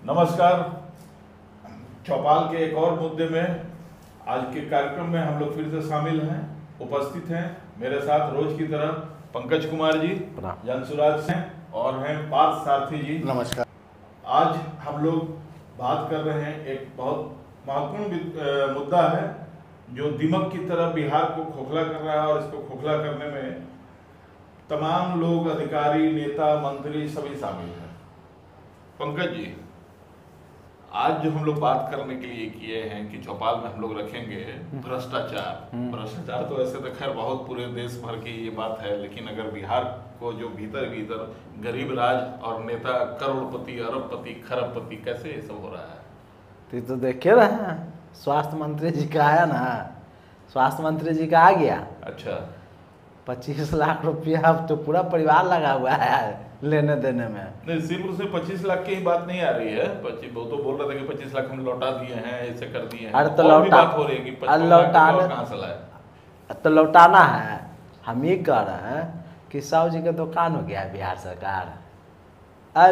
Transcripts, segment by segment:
नमस्कार। चौपाल के एक और मुद्दे में आज के कार्यक्रम में हम लोग फिर से शामिल हैं, उपस्थित हैं। मेरे साथ रोज की तरह पंकज कुमार जी, जनसुराज सिंह और हैं पार्थ सारथी जी। नमस्कार। आज हम लोग बात कर रहे हैं, एक बहुत महत्वपूर्ण मुद्दा है जो दीमक की तरह बिहार को खोखला कर रहा है और इसको खोखला करने में तमाम लोग, अधिकारी, नेता, मंत्री सभी शामिल हैं। पंकज जी, आज जो हम लोग बात करने के लिए किए हैं कि चौपाल में हम लोग रखेंगे भ्रष्टाचार। भ्रष्टाचार तो ऐसे तो खैर बहुत पूरे देश भर की ये बात है, लेकिन अगर बिहार को जो भीतर भीतर गरीब राज और नेता करोड़पति, अरबपति, खरबपति, कैसे ये सब हो रहा है? तो देखे रहे हैं, स्वास्थ्य मंत्री जी का आया ना, स्वास्थ्य मंत्री जी का आ गया। अच्छा, 25 लाख रुपया अब तो पूरा परिवार लगा हुआ है लेने देने में। नहीं, सिर्फ से 25 लाख की ही बात नहीं आ रही है। वो तो बोल रहे थे कि 25 लाख हम लौटा दिए हैं, ऐसे कर दिए हैं। अरे तो और भी लौटा, बात हो रही है कि 55 लाख कहाँ से लाए? तो लौटाना है। हम ये कह रहे हैं कि साहू जी का दुकान हो गया है बिहार सरकार,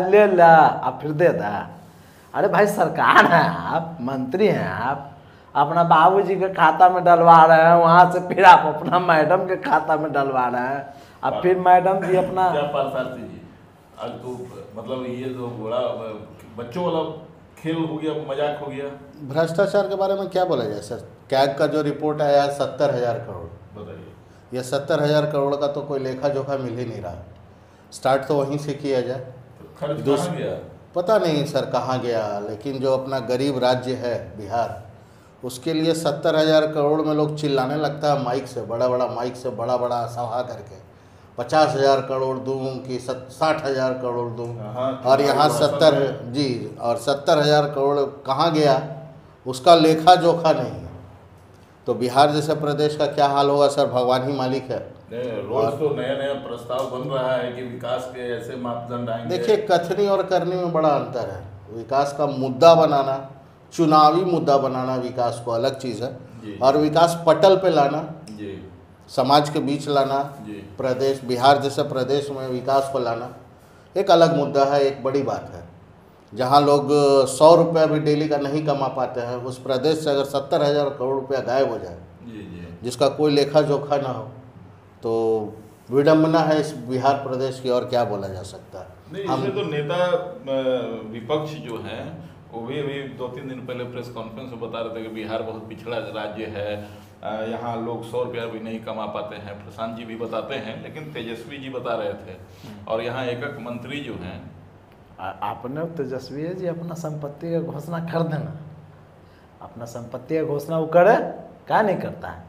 ले ला अब फिर दे दा। अरे भाई सरकार है, आप मंत्री हैं, आप अपना बाबूजी के खाता में डलवा रहे हैं, वहाँ से फिर आप अपना मैडम के खाता में डलवा रहे हैं, अब फिर मैडम भी अपना। क्या पार्थसारथी जी, आज तो मतलब ये तो बड़ा बच्चों वाला खेल हो गया, मजाक हो गया। भ्रष्टाचार के बारे में क्या बोला जाए सर? कैग का जो रिपोर्ट आया है 70,000 करोड़, बताइए। ये 70,000 करोड़ का तो कोई लेखा जोखा मिल ही नहीं रहा। स्टार्ट तो वहीं से किया जाए। खर्च कहाँ गया? पता नहीं सर कहाँ गया, लेकिन जो अपना गरीब राज्य है बिहार, उसके लिए 70,000 करोड़ में लोग चिल्लाने लगता है माइक से, बड़ा बड़ा माइक से, बड़ा बड़ा सभा करके 50,000 करोड़ दूँ कि 60,000 करोड़ दूँ, और यहाँ 70 जी और 70,000 करोड़ कहाँ गया उसका लेखा जोखा नहीं है। तो बिहार जैसे प्रदेश का क्या हाल होगा सर, भगवान ही मालिक है। रोज तो नया नया प्रस्ताव बन रहा है कि विकास के ऐसे मापदंड आएंगे। देखिए, कथनी और करने में बड़ा अंतर है। विकास का मुद्दा बनाना, चुनावी मुद्दा बनाना विकास को अलग चीज़ है, और विकास पटल पे लाना, समाज के बीच लाना, प्रदेश बिहार जैसे प्रदेश में विकास को लाना एक अलग मुद्दा है, एक बड़ी बात है। जहाँ लोग 100 रुपया भी डेली का नहीं कमा पाते हैं, उस प्रदेश से अगर 70,000 करोड़ रुपया गायब हो जाए, जिसका कोई लेखा जोखा ना हो, तो विडम्बना है इस बिहार प्रदेश की, और क्या बोला जा सकता है। नहीं, इसमें तो नेता विपक्ष जो हैं वो भी अभी 2-3 दिन पहले प्रेस कॉन्फ्रेंस में बता रहे थे कि बिहार बहुत पिछड़ा राज्य है, यहाँ लोग 100 रुपया भी नहीं कमा पाते हैं। प्रशांत जी भी बताते हैं, लेकिन तेजस्वी जी बता रहे थे, और यहाँ एक मंत्री जो हैं। आपने तेजस्वी जी अपना संपत्ति का घोषणा कर देना, अपना संपत्ति का घोषणा वो करे, क्या नहीं करता है,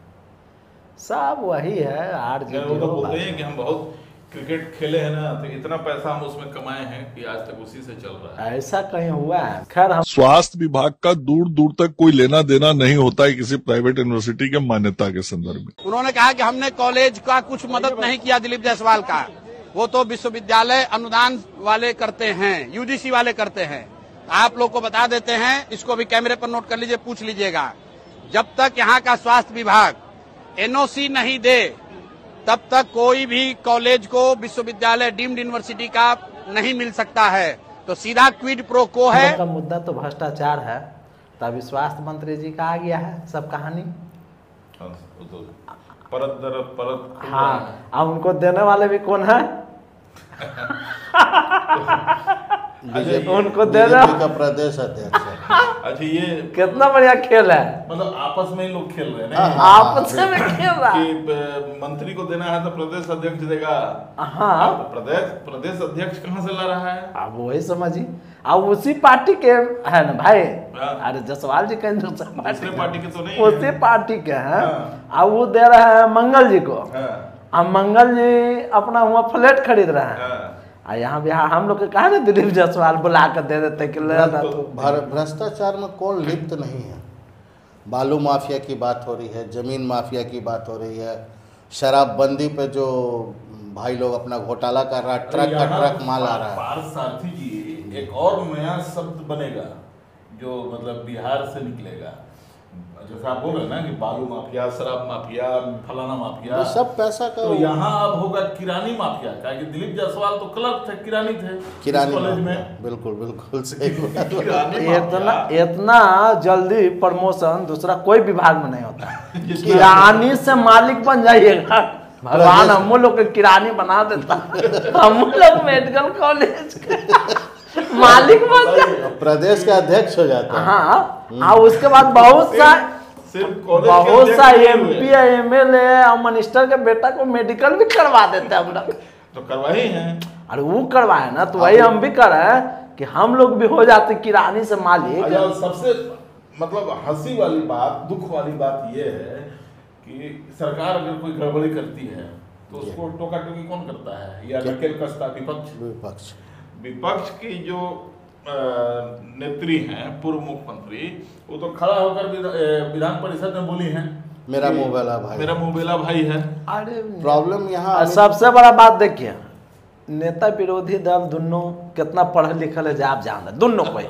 सब वही है। आर जी वो तो बोलते हैं कि हम बहुत क्रिकेट खेले हैं ना, तो इतना पैसा हम उसमें कमाए हैं कि आज तक उसी से चल रहा है। ऐसा कहीं हुआ है? खैर, हम स्वास्थ्य विभाग का दूर दूर तक कोई लेना देना नहीं होता है किसी प्राइवेट यूनिवर्सिटी के मान्यता के संदर्भ में। उन्होंने कहा कि हमने कॉलेज का कुछ मदद नहीं किया दिलीप जायसवाल का, वो तो विश्वविद्यालय अनुदान वाले करते हैं, यूजीसी वाले करते हैं। आप लोग को बता देते हैं, इसको भी कैमरे पर नोट कर लीजिए, पूछ लीजिएगा। जब तक यहाँ का स्वास्थ्य विभाग एनओसी नहीं दे, तब तक कोई भी कॉलेज को विश्वविद्यालय डीम्ड यूनिवर्सिटी का नहीं मिल सकता है। तो सीधा क्विड प्रो को है। का मुद्दा तो भ्रष्टाचार है, तभी स्वास्थ्य मंत्री जी का आ गया है सब कहानी। तो परत दर परत। हाँ, अब उनको देने वाले भी कौन है? उनको देना का प्रदेश अध्यक्ष है। अच्छा, ये कितना बढ़िया खेल है, मतलब आपस में ही लोग खेल रहे हैं। आपस में खेल रहा है कि मंत्री को देना है तो प्रदेश अध्यक्ष देगा। हाँ, प्रदेश अध्यक्ष कहाँ से ला रहा है? अब वही समझिए, अब उसी पार्टी के है ना भाई। अरे जायसवाल जी कहीं दूसरे पार्टी के तो नहीं, उसी पार्टी के हैं। अब वो दे रहे हैं मंगल जी को, अब मंगल जी अपना हुआ फ्लैट खरीद रहे हैं। यहाँ बिहार हम लोग कहा ना दिलीप जायसवाल बुला कर दे देते कि भ्रष्टाचार में कौन लिप्त नहीं है। बालू माफिया की बात हो रही है, जमीन माफिया की बात हो रही है, शराबबंदी पे जो भाई लोग अपना घोटाला कर रहा है, ट्रक का ट्रक माल आ रहा है। पार्थसारथी जी, एक और नया शब्द बनेगा जो मतलब बिहार से निकलेगा, जैसे आप बोल रहे हैं ना कि बालू माफिया, शराब माफिया, फलाना माफिया, ये सब पैसा का तो यहाँ अब होगा किरानी माफिया का, कि दिलीप जायसवाल तो क्लर्क थे, किरानी थे किरानी कॉलेज माफिया। में। बिल्कुल बिल्कुल सही बात। किरानी इतना माफिया। इतना जल्दी प्रमोशन दूसरा कोई विभाग में नहीं होता। किरानी से मालिक बन जाइएगा, भगवान हम लोग के किरानी बना देता। हम लोग मेडिकल कॉलेज के मालिक बन जाए, प्रदेश का अध्यक्ष हो जाता है। हाँ, और उसके बाद बहुत सा सिर्फ कॉलेज के बहुत सा अध्यक्ष नहीं MP हुए। MLA और मिनिस्टर के बेटा को मेडिकल भी करवा देते हैं हम लोग। तो करवाए हैं। अरे वो करवाए ना, तो वही हम भी कर रहे हैं कि हम लोग भी हो जाते किरानी से मालिक। अच्छा, सबसे मतलब हंसी वाली बात, दुख वाली बात ये है कि सरकार अगर कोई गड़बड़ी करती है तो उसको टोका टोकी कौन करता है या नकेल कसता? विपक्ष। विपक्ष की जो नेत्री हैं, पूर्व मुख्यमंत्री, वो तो खड़ा होकर विधान परिषद में बोली हैं मेरा मुंह बेला भाई, मेरा मुंह बेला भाई है। अरे प्रॉब्लम यहाँ और सबसे बड़ा बात देखिए, नेता विरोधी दल दोनों कितना पढ़े लिखल है, आप जान रहे दोनों को।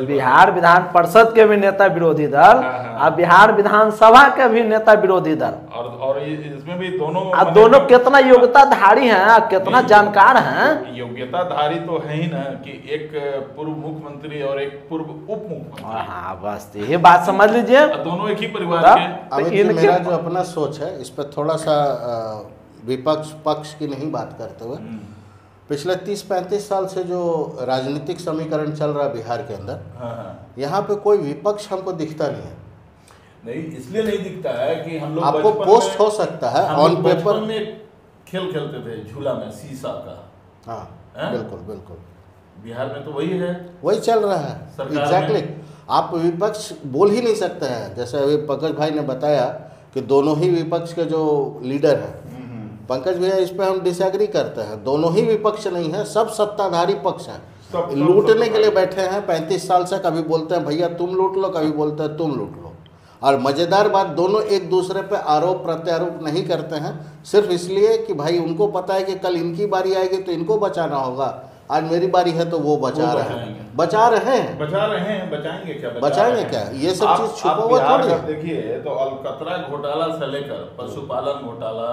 बिहार विधान परिषद के भी नेता विरोधी दल और बिहार विधानसभा के भी नेता विरोधी दल, और इसमें भी दोनों अब दोनों कितना योग्यताधारी हैं, कितना जानकार हैं। योग्यताधारी तो है ही ना, कि एक पूर्व मुख्यमंत्री और एक पूर्व उप मुख्यमंत्री। हाँ बस ये बात समझ लीजिए, दोनों एक ही परिवार के। अमित जी, मेरा जो अपना सोच है इस पर थोड़ा सा विपक्ष पक्ष की नहीं बात करते हुए, पिछले 30-35 साल से जो राजनीतिक समीकरण चल रहा है बिहार के अंदर, हाँ। यहाँ पे कोई विपक्ष हमको दिखता नहीं है। नहीं, इसलिए नहीं दिखता है कि हम लोग आपको बचपन पोस्ट में- हो सकता है हम ऑन लोग पेपर। बचपन में खेल खेलते थे झूला में, शीशा का। हाँ हैं? बिल्कुल बिल्कुल बिहार में तो वही है। वही चल रहा है सरकार एग्जैक्टली। में। आप विपक्ष बोल ही नहीं सकते हैं। जैसे अभी पंकज भाई ने बताया कि दोनों ही विपक्ष के जो लीडर हैं, पंकज भैया, इस पे हम डिसएग्री करते हैं। दोनों ही विपक्ष नहीं है, सब सत्ताधारी पक्ष हैं, सब लूटने के लिए बैठे हैं 35 साल से। कभी बोलते हैं भैया तुम लूट लो, कभी बोलते हैं तुम लूट लो। और मज़ेदार बात, दोनों एक दूसरे पे आरोप प्रत्यारोप नहीं करते हैं, सिर्फ इसलिए कि भाई उनको पता है कि कल इनकी बारी आएगी तो इनको बचाना होगा, आज मेरी बारी है तो वो बचा रहे हैं, बचाएंगे क्या? बचाएंगे क्या? ये सब चीज छुपा हुआ बिहार थोड़ी का है। देखिए तो अलकतरा घोटाला से लेकर पशुपालन घोटाला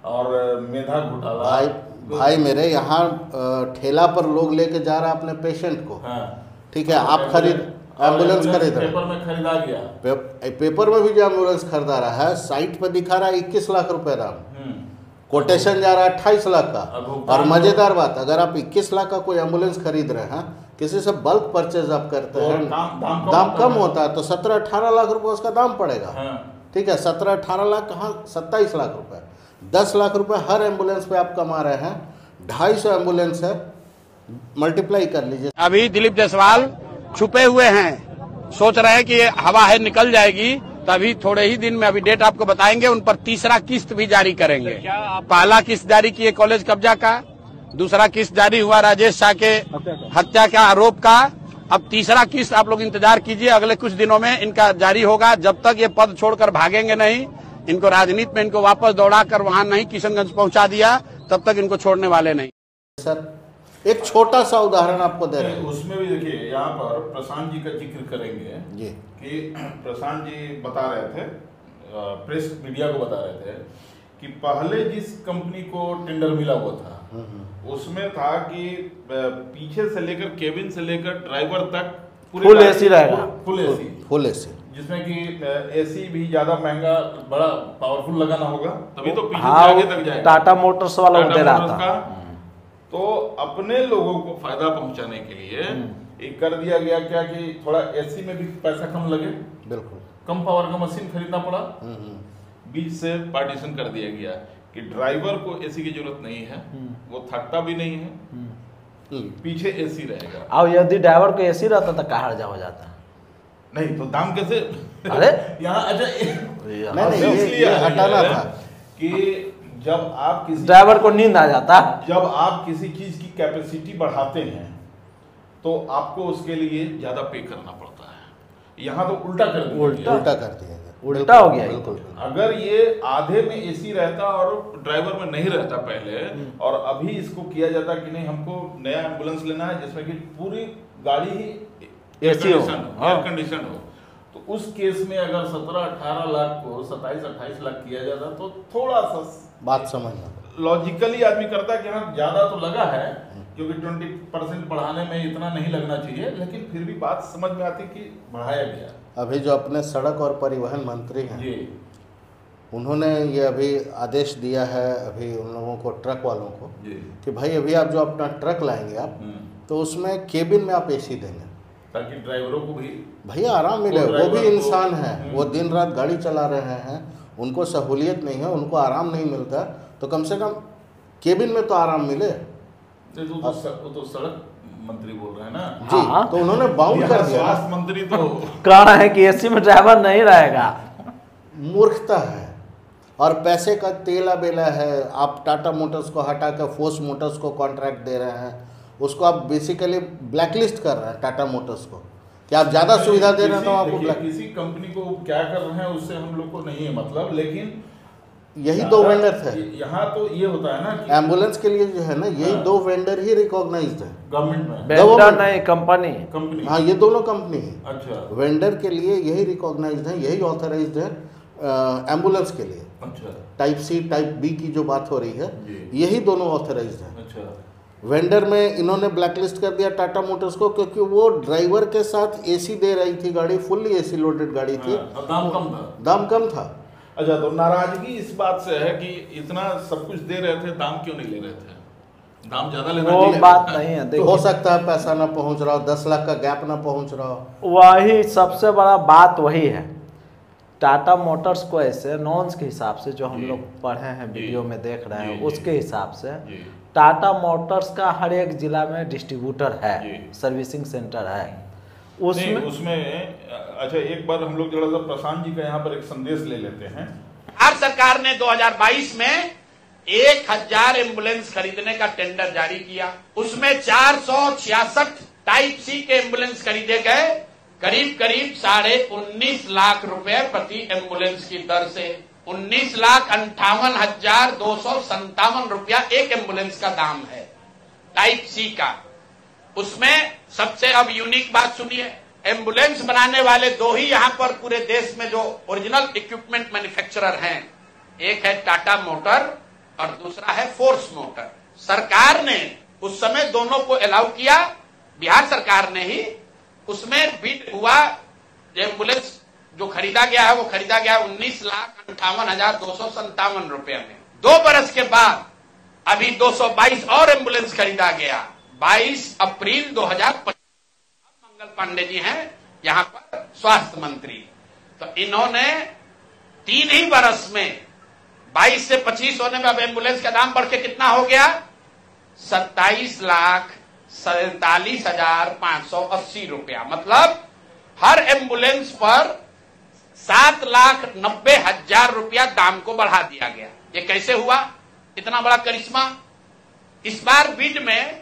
और मेधा घोटाला। भाई मेरे यहाँ ठेला पर लोग लेके जा रहा है अपने पेशेंट को, हाँ। ठीक है, आप एम्बुलेंस खरीद रहे पेपर में खरीदा गया। पेपर में भी जो एम्बुलेंस खरीदा रहा है, साइट पर दिखा रहा है 21 लाख रुपए दाम, कोटेशन जा रहा है 28 लाख का। और मजेदार बात, अगर आप 21 लाख का कोई एम्बुलेंस खरीद रहे हैं, किसी से बल्क परचेज आप करते तो हैं, दाम कम होता है, तो 17-18 लाख रुपए उसका दाम पड़ेगा। हाँ। ठीक है, 17-18 लाख कहाँ, 27 लाख रुपए, 10 लाख रुपए हर एम्बुलेंस पे आप कमा रहे हैं। 250 एम्बुलेंस है, मल्टीप्लाई कर लीजिए। अभी दिलीप जायसवाल छुपे हुए हैं, सोच रहे हैं कि ये हवा है निकल जाएगी, तभी थोड़े ही दिन में, अभी डेट आपको बताएंगे, उन पर तीसरा किस्त भी जारी करेंगे। पहला किस्त जारी किए कॉलेज कब्जा का, दूसरा किस्त जारी हुआ राजेश शाह के हत्या का आरोप का, अब तीसरा किस्त आप लोग इंतजार कीजिए, अगले कुछ दिनों में इनका जारी होगा। जब तक ये पद छोड़कर भागेंगे नहीं, इनको राजनीति में इनको वापस दौड़ा कर वहां नहीं किशनगंज पहुंचा दिया, तब तक इनको छोड़ने वाले नहीं। सर एक छोटा सा उदाहरण आपको दे रहे हैं, उसमें भी देखिए, यहाँ पर प्रशांत जी का जिक्र करेंगे जी, कि प्रशांत जी बता रहे थे, प्रेस मीडिया को बता रहे थे कि पहले जिस कंपनी को टेंडर मिला हुआ था, उसमें था कि पीछे से लेकर केबिन से लेकर ड्राइवर तक फुल एसी रहेगा, फुल एसी, जिसमें कि एसी भी ज्यादा महंगा, बड़ा पावरफुल लगाना होगा, तभी तो पीछे हाँ, से आगे तक जाएगा। टाटा मोटर्स वाला वो दे रहा था। तो अपने लोगों को फायदा पहुंचाने के लिए एक कर दिया गया क्या कि थोड़ा एसी में भी पैसा कम लगे, बिल्कुल कम पावर का मशीन खरीदना पड़ा, बीच से पार्टीशन कर दिया गया कि ड्राइवर को एसी की जरूरत नहीं है, वो थकता भी नहीं है, पीछे एसी रहेगा। और यदि ड्राइवर को एसी रहता तो कहाँ जा हो जाता नहीं तो दाम कैसे? अरे यहाँ अच्छा नहीं, ये हटाना था कि जब आप किसी ड्राइवर को नींद आ जाता, जब आप किसी चीज की कैपेसिटी बढ़ाते हैं तो आपको उसके लिए ज्यादा पे करना पड़ता है। यहाँ तो उल्टा कर दिया गया। उल्टा कर दिया गया, उल्टा हो गया। बिल्कुल। अगर ये आधे में एसी रहता और ड्राइवर में नहीं रहता पहले, और अभी इसको किया जाता कि नहीं हमको नया एम्बुलेंस लेना है जिसमें कि पूरी गाड़ी ही एयर AC हो, कंडीशन हो, तो उस केस में अगर 17-18 लाख को 27-28 लाख किया जाता तो थोड़ा सा बात समझना लॉजिकली आदमी करता कि हाँ ज्यादा तो लगा है, क्योंकि 20% बढ़ाने में इतना नहीं लगना चाहिए, लेकिन फिर भी बात समझ में आती कि बढ़ाया गया। अभी जो अपने सड़क और परिवहन मंत्री हैं जी उन्होंने ये अभी आदेश दिया है अभी उन लोगों को, ट्रक वालों को, जी कि भाई अभी आप जो अपना ट्रक लाएंगे आप, तो उसमें केबिन में आप एसी देंगे ताकि ड्राइवरों को भी भैया आराम मिले। वो भी इंसान है, वो दिन रात गाड़ी चला रहे हैं, उनको सहूलियत नहीं है, उनको आराम नहीं मिलता, तो कम से कम केबिन में तो आराम मिले। वो तो सड़क मंत्री बोल रहे हैं ना जी हाँ। तो उन्होंने बाउंड कर दिया। स्वास्थ्य मंत्री तो कह रहे हैं कि एसी में ड्राइवर नहीं रहेगा। मूर्खता है और पैसे का तेला बेला है। आप टाटा मोटर्स को हटा कर फोर्स मोटर्स को कॉन्ट्रैक्ट दे रहे हैं, उसको आप बेसिकली ब्लैकलिस्ट कर रहे हैं टाटा मोटर्स को, कि आप ज़्यादा सुविधा दे रहे हैं तो आपको किसी कंपनी को क्या कर रहे हैं उससे हम लोग को नहीं है मतलब, लेकिन यही दो वेंडर थे। यहाँ तो ये होता है ना कि एम्बुलेंस के लिए जो है ना, यही दो वेंडर ही रिकॉग्नाइज्ड है गवर्नमेंट में वेंडर नहीं, कंपनी। कंपनी। हाँ, ये दोनों कंपनी है। अच्छा वेंडर के लिए यही रिकॉग्नाइज्ड है, यही ऑथराइज्ड है एम्बुलेंस के लिए। अच्छा टाइप सी टाइप बी की जो बात हो रही है, यही दोनों ऑथराइज्ड है। अच्छा वेंडर में इन्होंने ब्लैकलिस्ट कर दिया टाटा मोटर्स को, क्योंकि वो ड्राइवर के साथ एसी दे रही थी गाड़ी, फुल्ली एसी लोडेड गाड़ी थी, और दाम कम था। दाम कम था। अच्छा, तो नाराजगी इस बात से है कि इतना सब कुछ दे रहे थे, दाम क्यों नहीं ले रहे थे? दाम ज्यादा लेना वो चाहिए। बात नहीं है। तो हो देखिए, सकता है पैसा ना पहुंच रहा हो, 10 लाख का गैप ना पहुंच रहा हो। वही सबसे बड़ा बात वही है। टाटा मोटर्स को ऐसे नॉन्स के हिसाब से जो हम जी। लोग पढ़े हैं, वीडियो में देख रहे हैं, जी, उसके हिसाब से जी। टाटा मोटर्स का हर एक जिला में डिस्ट्रीब्यूटर है, जी। सर्विसिंग सेंटर है। नहीं, उसमें उसमें अच्छा एक बार हम लोग जरा सा प्रशांत जी का यहाँ पर एक संदेश ले लेते हैं। बिहार सरकार ने 2022 में 1000 एम्बुलेंस खरीदने का टेंडर जारी किया। उसमें 466 टाइप सी के एम्बुलेंस खरीदे गए, करीब करीब 19.5 लाख रुपए प्रति एम्बुलेंस की दर से। 19,58,257 रुपया एक एम्बुलेंस का दाम है टाइप सी का। उसमें सबसे अब यूनिक बात सुनिए, एम्बुलेंस बनाने वाले दो ही यहां पर पूरे देश में जो ओरिजिनल इक्विपमेंट मैन्युफैक्चरर हैं, एक है टाटा मोटर और दूसरा है फोर्स मोटर। सरकार ने उस समय दोनों को अलाउ किया, बिहार सरकार ने ही। उसमें बिड हुआ, एम्बुलेंस जो खरीदा गया है वो खरीदा गया 19,58,257 रुपए में। 2 बरस के बाद अभी 222 और एम्बुलेंस खरीदा गया। 22 अप्रैल 2025 मंगल पांडे जी हैं यहां पर स्वास्थ्य मंत्री, तो इन्होंने 3 ही बरस में 22 से 25 होने में अब एम्बुलेंस का दाम बढ़ के कितना हो गया? 27,47,580 रुपया। मतलब हर एम्बुलेंस पर 7,90,000 रुपया दाम को बढ़ा दिया गया। ये कैसे हुआ? इतना बड़ा करिश्मा। इस बार बिड में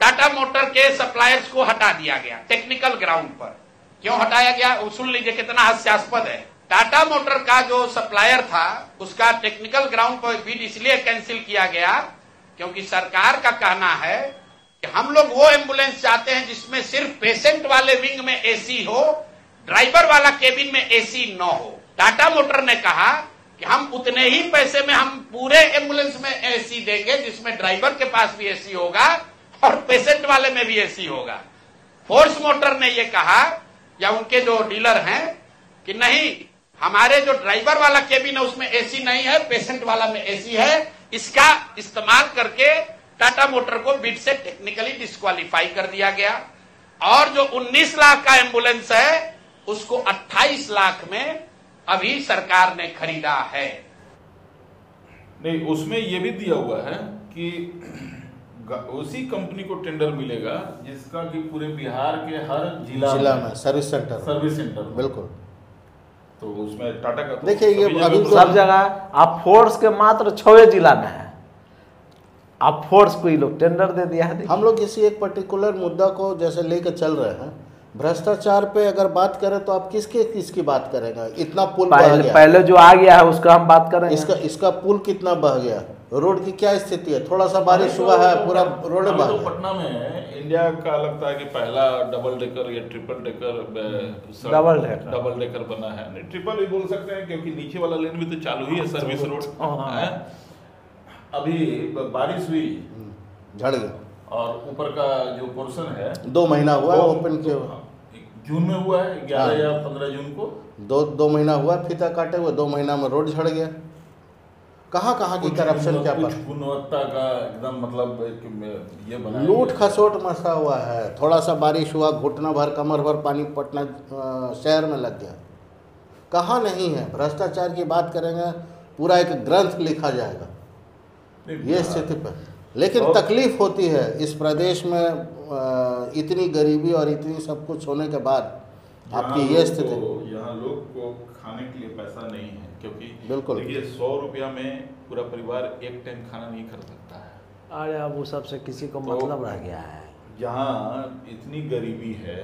टाटा मोटर के सप्लायर्स को हटा दिया गया टेक्निकल ग्राउंड पर। क्यों हटाया गया? सुन लीजिए कितना हास्यास्पद है। टाटा मोटर का जो सप्लायर था उसका टेक्निकल ग्राउंड पर बिड इसलिए कैंसिल किया गया क्योंकि सरकार का कहना है कि हम लोग वो एम्बुलेंस चाहते हैं जिसमें सिर्फ पेशेंट वाले विंग में एसी हो, ड्राइवर वाला केबिन में एसी न हो। टाटा मोटर ने कहा कि हम उतने ही पैसे में हम पूरे एम्बुलेंस में एसी देंगे जिसमें ड्राइवर के पास भी एसी होगा और पेशेंट वाले में भी एसी होगा। फोर्स मोटर ने यह कहा, या उनके जो डीलर हैं, कि नहीं, हमारे जो ड्राइवर वाला केबिन है उसमें एसी नहीं है, पेशेंट वाला में एसी है। इसका इस्तेमाल करके टाटा मोटर को बिड से टेक्निकली डिस्क्वालीफाई कर दिया गया और जो 19 लाख का एम्बुलेंस है उसको 28 लाख में अभी सरकार ने खरीदा है। नहीं, उसमें यह भी दिया हुआ है कि उसी कंपनी को टेंडर मिलेगा जिसका कि पूरे बिहार के हर जिला में सर्विस सेंटर बिल्कुल। तो उसमें टाटा का तो देखिए, ये अभी सब जगह आप फोर्स के मात्र 6 जिला में है। आप फोर्स को ही लोग टेंडर दे दिया है। हम लोग किसी एक पर्टिकुलर मुद्दा को जैसे लेकर चल रहे हैं, भ्रष्टाचार पे अगर बात करें तो आप किसकी बात करेंगे? इतना पुल बह गया, पहले जो आ गया है उसका हम बात करें। इसका पुल कितना बह गया? रोड की क्या स्थिति है? थोड़ा सा बारिश हुआ है पूरा रोड अभी बह तो गया। पटना में इंडिया का लगता है कि पहला डबल डेकर या ट्रिपल डेकर डबल डेकर बना है। नहीं, ट्रिपल भी बोल सकते हैं क्योंकि नीचे वाला लेन भी तो चालू ही है, सर्विस रोड है। अभी बारिश हुई झड़ गया। और ऊपर का जो पोर्शन है 2 महीना हुआ है ओपन किए हुए। जून में हुआ है, 11 या 15 जून को। 2 महीना हुआ फीता काटे हुए, 2 महीना में रोड झड़ गया। कहाँ कहाँ की करप्शन क्या कुछ पर गुणवत्ता का एकदम मतलब एक ये बना लूट खसोट मचा हुआ है। थोड़ा सा बारिश हुआ, घुटना भर कमर भर पानी पटना शहर में लग गया। कहाँ नहीं है? भ्रष्टाचार की बात करेंगे पूरा एक ग्रंथ लिखा जाएगा ये स्थिति पर। लेकिन तकलीफ होती है इस प्रदेश में इतनी गरीबी और इतनी सब कुछ होने के बाद आपकी ये स्थिति। यहाँ लोग को खाने के लिए पैसा नहीं है, क्योंकि बिल्कुल। देखिए 100 रुपया में पूरा परिवार एक टाइम खाना नहीं खा सकता है। अरे अब वो सबसे किसी को तो मतलब रह गया है। जहाँ इतनी गरीबी है,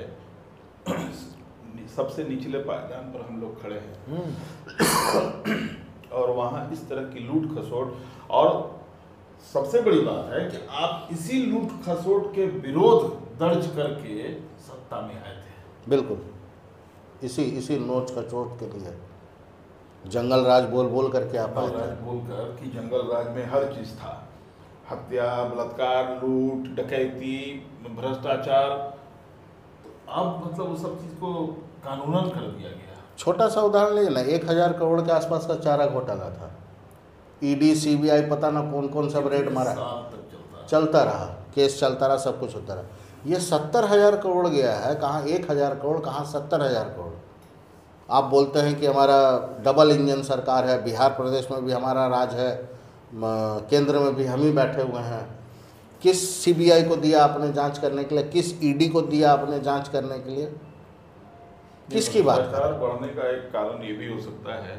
सबसे निचले पायदान पर हम लोग खड़े हैं और वहाँ इस तरह की लूट खसोट। और सबसे बड़ी बात है कि आप इसी लूट खसोट के विरोध दर्ज करके सत्ता में आए थे। बिल्कुल, इसी नोच का चोट के लिए जंगल राज बोल बोल करके आप आए थे। बोलकर कि जंगल राज में हर चीज था, हत्या, बलात्कार, लूट, डकैती, भ्रष्टाचार। अब मतलब उस सब चीज को कानूनन कर दिया गया। छोटा सा उदाहरण लीजिए ना, 1000 करोड़ के आसपास का चारा घोटाला था। ईडी सीबीआई पता ना कौन कौन सब रेड मारा, साल तक चलता रहा, केस चलता रहा, सब कुछ होता रहा। ये 70,000 करोड़ गया है, कहाँ 1000 करोड़, कहाँ 70,000 करोड़। आप बोलते हैं कि हमारा डबल इंजन सरकार है, बिहार प्रदेश में भी हमारा राज है, केंद्र में भी हम ही बैठे हुए हैं। किस सीबीआई को दिया आपने जांच करने के लिए? किस ईडी को दिया आपने जांच करने के लिए? किसकी बात कर रहे हैं? भ्रष्टाचार बढ़ने का एक कारण ये भी हो सकता है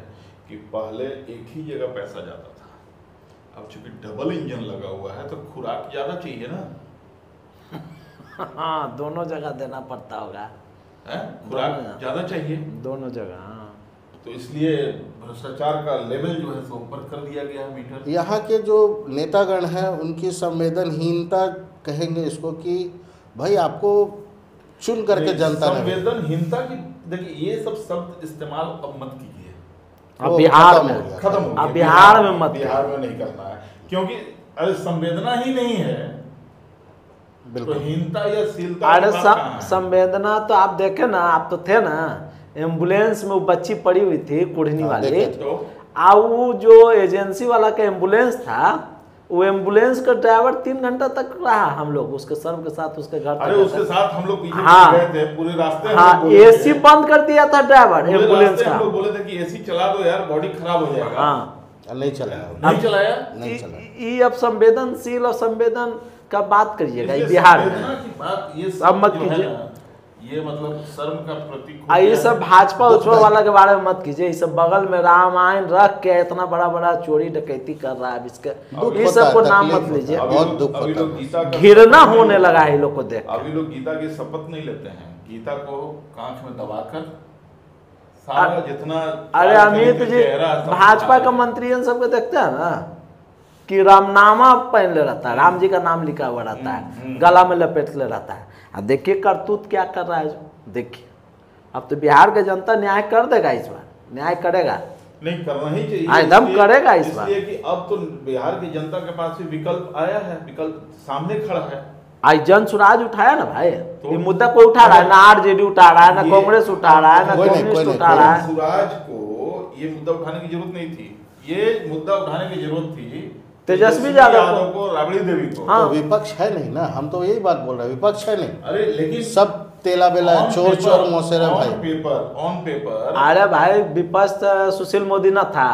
कि पहले एक ही जगह पैसा जाता था, अब चूंकि डबल इंजन लगा हुआ है तो खुराक ज्यादा चाहिए ना। हाँ, दोनों जगह देना पड़ता होगा, है खुराक ज्यादा चाहिए, दोनों जगह। हाँ, तो इसलिए भ्रष्टाचार का लेवल जो है सो ऊपर कर दिया गया मीटर। यहाँ के जो नेतागण हैं उनकी संवेदनहीनता कहेंगे इसको कि भाई आपको चुन करके जनता ने। संवेदनहीनता की देखिए ये सब शब्द इस्तेमाल अब मत कीजिए, अब बिहार में खत्म हो गया। अब बिहार में मत, बिहार में नहीं करना है, क्योंकि अरे संवेदना ही नहीं है तो हीनता या शीलता। अरे संवेदना तो आप देखे ना, आप तो थे ना एम्बुलेंस में, वो बच्ची पड़ी हुई थी कुढ़नी वाली, तो वो जो एजेंसी वाला का एम्बुलेंस था, वो एम्बुलेंस का ड्राइवर 3 घंटा तक रहा, हम लोग उसके सर्व के साथ उसके घर अरे उसके साथ हम लोग पीछे हाँ, गए थे पूरे रास्ते। हाँ, एसी बंद कर दिया था ड्राइवर एम्बुलेंस का। हम लोग बोले थे कि एसी चला दो यार, बॉडी खराब हो जाएगा। हाँ, नहीं चलाया, नहीं चलाया, नहीं चलाया। ये अब संवेदनशील और संवेदन का बात करिएगा इसलिए बिहार संवेदना में, की बात ये अब मत जो है कीजिए। ना, ये मतलब शर्म का प्रतीक हो ये गया सब है। भाजपा उजपा वाला के बारे में मत कीजिए। ये सब बगल में रामायण रख के इतना बड़ा बड़ा चोरी डकैती कर रहा है, इसके ये सब को नाम मत लीजिए। बहुत दुख अभी लोग होता है। गीता का घृणा होने लगा है लोग को देख के। अभी लोग गीता की शपथ नहीं लेते हैं, गीता को कांच में दबाकर सारा जितना अरे अमित जी, चेहरा सब भाजपा दिखा का रहे हैं। मंत्री सबको देखते हैं ना कि रामनामा पहन ले रहता है, राम जी का नाम लिखा हुआ रहता है, गला में लपेट ले रहता है। अब देखिए करतूत क्या कर रहा है जो, देखिए अब तो बिहार की जनता न्याय कर देगा, इस बार न्याय करेगा, नहीं करना ही चाहिए, एकदम इसलिए- करेगा इस बार। इसलिए कि अब तो बिहार की जनता के पास भी विकल्प आया है, विकल्प सामने खड़ा है। आज जन स्वराज उठाया ना भाई, तो- ये मुद्दा कोई उठा रहा है ना, आरजेडी उठा रहा है ना, ये- कांग्रेस उठा रहा है ना, कोई नहीं, कम्युनिस्ट कोई उठा नहीं, रहा है। सूरज को ये मुद्दा उठाने की जरूरत नहीं थी, ये मुद्दा उठाने की जरूरत थी तेजस्वी यादव को, राबड़ी देवी को। हाँ। तो विपक्ष है नहीं ना, हम तो यही बात बोल रहे हैं, विपक्ष है नहीं, अरे लेकिन सब तेला बेला चोर चोर मोसेरे भाई। ऑन पेपर अरे भाई विपक्ष तो सुशील मोदी न था,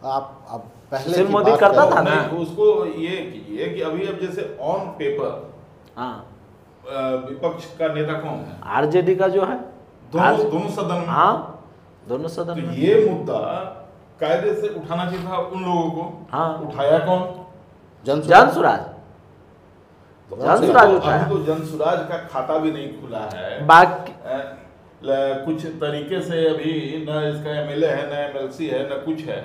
आप पहले सुशील की मोदी बात करता करो। था ना। नहीं, उसको ये कीजिए कि अभी अब जैसे ऑन पेपर हाँ, विपक्ष का नेता कौन है? आरजेडी का जो है, दोनों सदन में। हाँ दोनों तो सदन में। ये मुद्दा कायदे से उठाना चाहिए था उन लोगों को। हाँ। उठाया कौन? जन स्वराज जनसुराज उठाया। अभी तो जनसुराज का खाता भी नहीं खुला है। बाकी कुछ तरीके से अभी न इसका एमएलए है, न एमएलसी है, न कुछ है।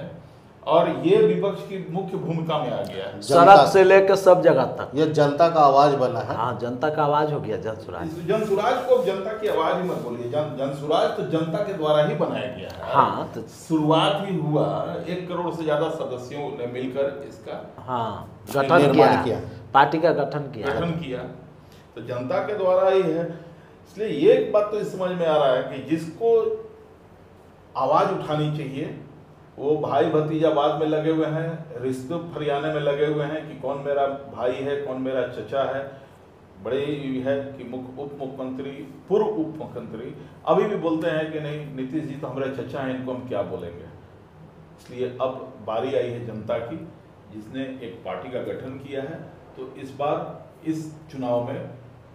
और ये विपक्ष की मुख्य भूमिका में आ गया है। सड़क से लेकर सब जगह तक ये जनता का आवाज बना है। हाँ, जनता का आवाज हो गया जन सुराज। इस जन सुराज को अब जनता की आवाज ही मत बोलिए, जन सुराज तो जनता के द्वारा ही बनाया गया है। हाँ, तो शुरुआत ही हुआ 1 करोड़ से ज्यादा सदस्यों ने मिलकर इसका हाँ गठन निर्माण किया, पार्टी का गठन किया। तो जनता के द्वारा ही है। इसलिए ये एक बात तो इस समझ में आ रहा है कि जिसको आवाज उठानी चाहिए वो भाई भतीजावाद में लगे हुए हैं, रिश्ते फरियाने में लगे हुए हैं कि कौन मेरा भाई है, कौन मेरा चचा है। बड़े है कि उप मुख्यमंत्री, पूर्व उप मुख्यमंत्री अभी भी बोलते हैं कि नहीं नीतीश जी तो हमारे चचा हैं, इनको हम क्या बोलेंगे। इसलिए अब बारी आई है जनता की, जिसने एक पार्टी का गठन किया है। तो इस बार इस चुनाव में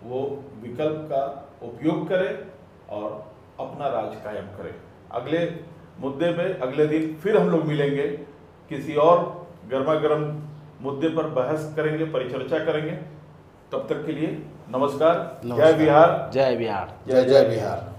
वो विकल्प का उपयोग करे और अपना राज कायम करे। अगले मुद्दे पे अगले दिन फिर हम लोग मिलेंगे, किसी और गर्मा गर्म मुद्दे पर बहस करेंगे, परिचर्चा करेंगे। तब तक के लिए नमस्कार। जय बिहार। जय बिहार। जय जय बिहार।